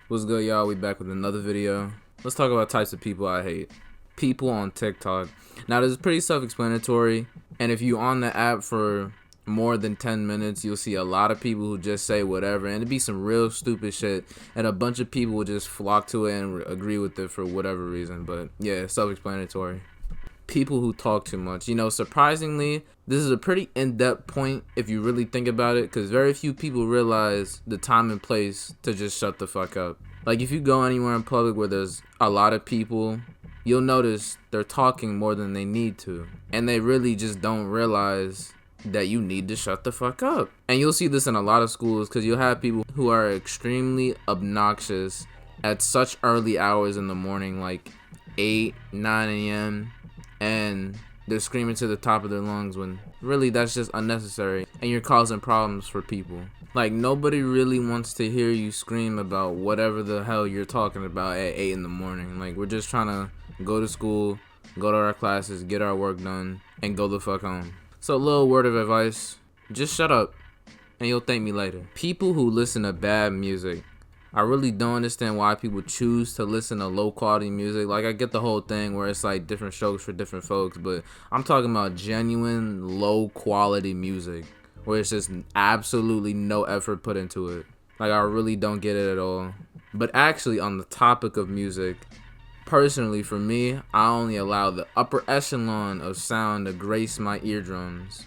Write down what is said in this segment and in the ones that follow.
What's good, y'all? We back with another video. Let's talk about types of people I hate. People on TikTok. Now, this is pretty self-explanatory, and if you on the app for more than 10 minutes, you'll see a lot of people who just say whatever, and it'd be some real stupid shit, and a bunch of people will just flock to it and agree with it for whatever reason. But yeah, self-explanatory. People who talk too much. You know, surprisingly, this is a pretty in-depth point if you really think about it, because very few people realize the time and place to just shut the fuck up. Like, if you go anywhere in public where there's a lot of people, you'll notice they're talking more than they need to, and they really just don't realize that you need to shut the fuck up. And you'll see this in a lot of schools, because you'll have people who are extremely obnoxious at such early hours in the morning, like 8, 9 a.m., and they're screaming to the top of their lungs when really that's just unnecessary, and you're causing problems for people. Like, nobody really wants to hear you scream about whatever the hell you're talking about at 8 in the morning. Like, we're just trying to go to school, go to our classes, get our work done, and go the fuck home. So, a little word of advice: just shut up and you'll thank me later. People who listen to bad music. I really don't understand why people choose to listen to low quality music. Like, I get the whole thing where it's like different strokes for different folks, but I'm talking about genuine low quality music where it's just absolutely no effort put into it. Like, I really don't get it at all. But actually, on the topic of music, personally for me, I only allow the upper echelon of sound to grace my eardrums.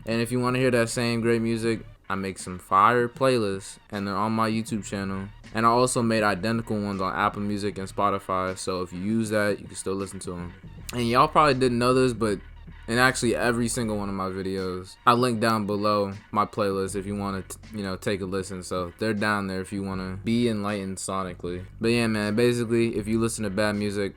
And if you want to hear that same great music, I make some fire playlists, and they're on my YouTube channel. And I also made identical ones on Apple Music and Spotify, so if you use that, you can still listen to them. And y'all probably didn't know this, but in actually every single one of my videos, I link down below my playlist if you want to, take a listen. So they're down there if you want to be enlightened sonically. But yeah, man, basically, if you listen to bad music,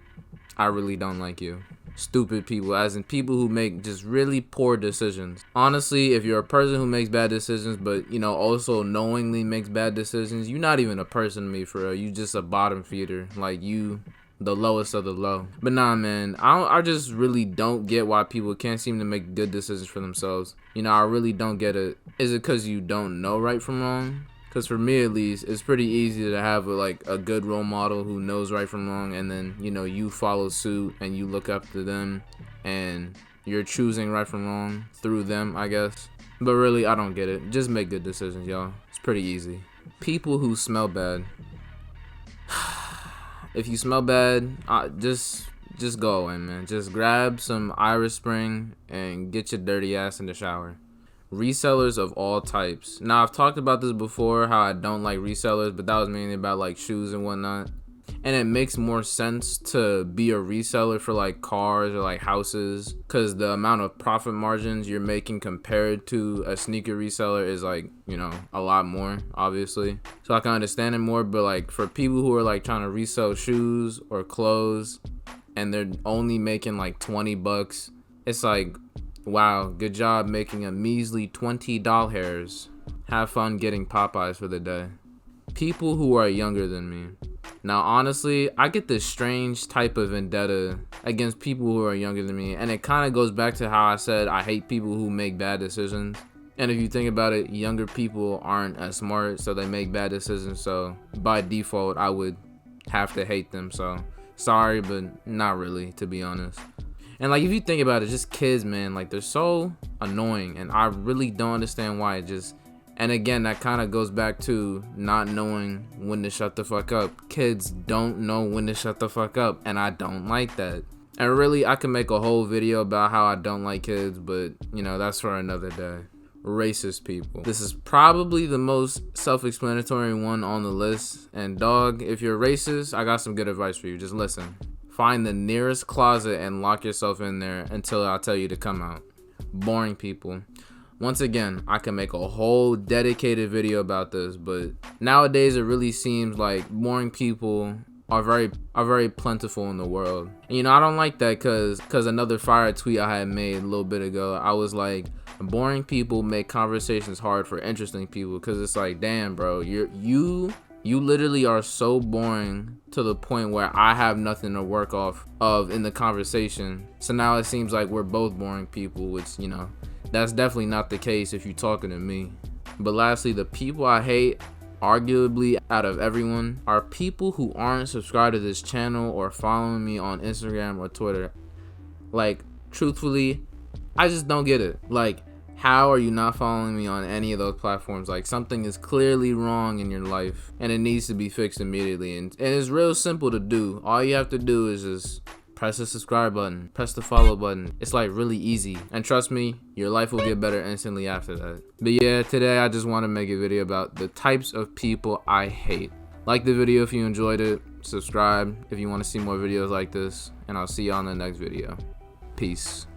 I really don't like you. Stupid people, as in people who make just really poor decisions. Honestly, if you're a person who makes bad decisions, but also knowingly makes bad decisions, you're not even a person to me, for real. You just a bottom feeder. Like, you the lowest of the low. But nah, man, I just really don't get why people can't seem to make good decisions for themselves. I really don't get it. Is it because you don't know right from wrong? Because for me, at least, it's pretty easy to have a good role model who knows right from wrong, and then you follow suit and you look up to them and you're choosing right from wrong through them, I guess. But really, I don't get it. Just make good decisions, y'all. It's pretty easy. People who smell bad. If you smell bad, just go away, man. Just grab some Irish Spring and get your dirty ass in the shower. Resellers of all types. Now, I've talked about this before, how I don't like resellers, but that was mainly about like shoes and whatnot. And it makes more sense to be a reseller for like cars or like houses, because the amount of profit margins you're making compared to a sneaker reseller is like, a lot more, obviously. So I can understand it more, but like for people who are like trying to resell shoes or clothes and they're only making like 20 bucks, it's like, wow, good job making a measly 20 doll hairs. Have fun getting Popeyes for the day. People who are younger than me. Now, honestly, I get this strange type of vendetta against people who are younger than me, and it kind of goes back to how I said I hate people who make bad decisions. And if you think about it, younger people aren't as smart, so they make bad decisions, so by default, I would have to hate them. So sorry, but not really, to be honest. And like, if you think about it, just kids, man, like, they're so annoying, and I really don't understand why. And again, that kind of goes back to not knowing when to shut the fuck up. Kids don't know when to shut the fuck up, and I don't like that. And really, I can make a whole video about how I don't like kids, but that's for another day. Racist people. This is probably the most self-explanatory one on the list. And dog, if you're racist, I got some good advice for you. Just listen. Find the nearest closet and lock yourself in there until I tell you to come out. Boring people. Once again, I can make a whole dedicated video about this, but nowadays it really seems like boring people are very plentiful in the world. And I don't like that, cause another fire tweet I had made a little bit ago, I was like, boring people make conversations hard for interesting people, cause it's like, damn, bro, you literally are so boring to the point where I have nothing to work off of in the conversation. So now it seems like we're both boring people, which, that's definitely not the case if you're talking to me. But lastly, the people I hate, arguably out of everyone are people who aren't subscribed to this channel or following me on Instagram or Twitter. Like, truthfully, I just don't get it. Like, how are you not following me on any of those platforms? Like, something is clearly wrong in your life and it needs to be fixed immediately. And it's real simple to do. All you have to do is just press the subscribe button, press the follow button. It's like really easy. And trust me, your life will get better instantly after that. But yeah, today I just want to make a video about the types of people I hate. Like the video if you enjoyed it. Subscribe if you want to see more videos like this. And I'll see you on the next video. Peace.